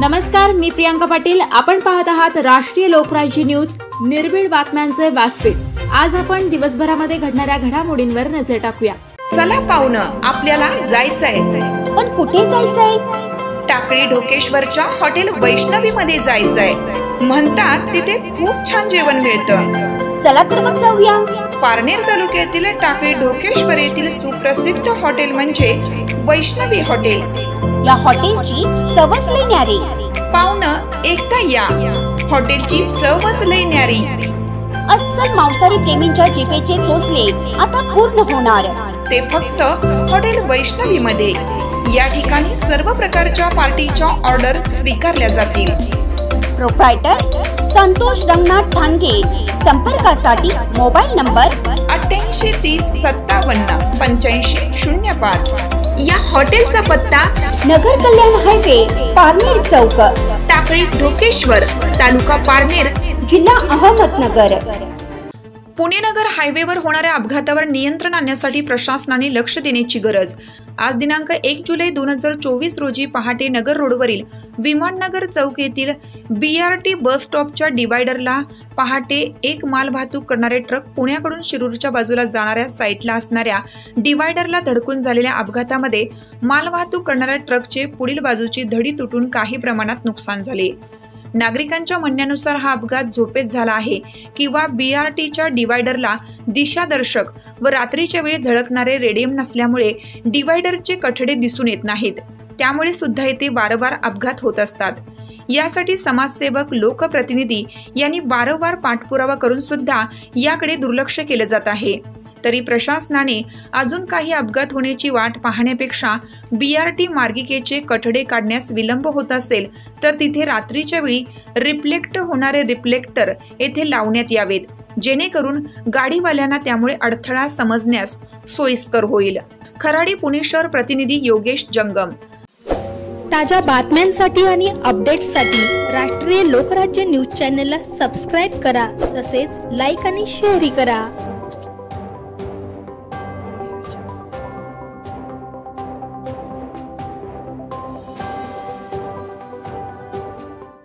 नमस्कार, मी प्रियांका पाटील। आपण पाहत आहात राष्ट्रीय लोकराज्य न्यूज, निर्भीड बातम्यांचे व्यासपीठ। आज आपण दिवसभरामध्ये घडणाऱ्या घडामोडींवर नजर टाकूया। चला पाहुणं, आपल्याला जायचंय। पण कुठे जायचंय? टाकळी ढोकेश्वरच्या हॉटेल वैष्णवी मध्ये जायचंय। म्हणतात तिथे खूप छान जेवण मिळतं। चला तर मग जाऊया। पारनेर तालुक्यातील टाकळी ढोकेश्वर येथील सुप्रसिद्ध हॉटेल म्हणजे वैष्णवी हॉटेल। या हॉटेलची चवच लई न्यारी। पाहुणं, एकदा या, हॉटेलची चवच लई न्यारी। अस्सल मांसाहारी प्रेमींच्या जिभेचे चोचले आता पूर्ण होणार, ते फक्त हॉटेल वैष्णवी मध्ये। या ठिकाणी सर्व प्रकारच्या पार्टीच्या ऑर्डर स्वीकारल्या जातील। प्रोप्रायटर संतोष रंगनाथ ठाणगे। संपर्कासाठी मोबाईल नंबर 8830578505। या हॉटेलचा पत्ता नगर कल्याण हायवे, पारनेर चौक, टाकळी ढोकेश्वर, तालुका पारनेर, जिल्हा अहमदनगर। पुणे नगर हायवेवर होणाऱ्या अपघातावर नियंत्रण आणण्यासाठी प्रशासनाने लक्ष देण्याची गरज। आज दिनांक 1 जुलै 2024 रोजी पहाटे नगर रोडवरील विमाननगर चौक येथील BRT बस स्टॉपच्या डिवायडरला पहाटे एक माल वाहतूक करणारे ट्रक पुण्याकडून शिरूरच्या बाजूला जाणाऱ्या साईडला असणाऱ्या डिवायडरला धडकून झालेल्या अपघातामध्ये माल वाहतूक करणाऱ्या ट्रकचे पुढील बाजूची धडी तुटून काही प्रमाणात नुकसान झाले। नागरिकांच्या म्हणण्यानुसार हा अपघात झोपेत झाला आहे किंवा BRTच्या डिवायडरला दिशादर्शक व रात्रीच्या वेळी झळकणारे रेडियम नसल्यामुळे डिवायडरचे कठडे दिसून येत नाहीत, त्यामुळे सुद्धा येथे वारंवार अपघात होत असतात। यासाठी समाजसेवक, लोकप्रतिनिधी यांनी वारंवार पाठपुरावा करून सुद्धा याकडे दुर्लक्ष केले जात आहे। तरी प्रशासनाने अजून काही अपघात होण्याची वाट पाहण्यापेक्षा BRT मार्गिकेचे कठडे काढण्यास विलंब होत असेल तर तिथे रात्रीच्या वेळी रिफ्लेक्ट होणारे रिफ्लेक्टर येथे लावण्यात यावेत, जेणेकरून गाडीवाल्यांना त्यामुळे अडथळा समजण्यास सोयीस्कर होईल। खराडी पुणे शहर प्रतिनिधी योगेश जंगम। ताज्या बातम्यांसाठी आणि अपडेट्ससाठी राष्ट्रीय लोकराज्य न्यूज चॅनलला सबस्क्राईब करा, तसेच लाईक आणि शेअरही करा।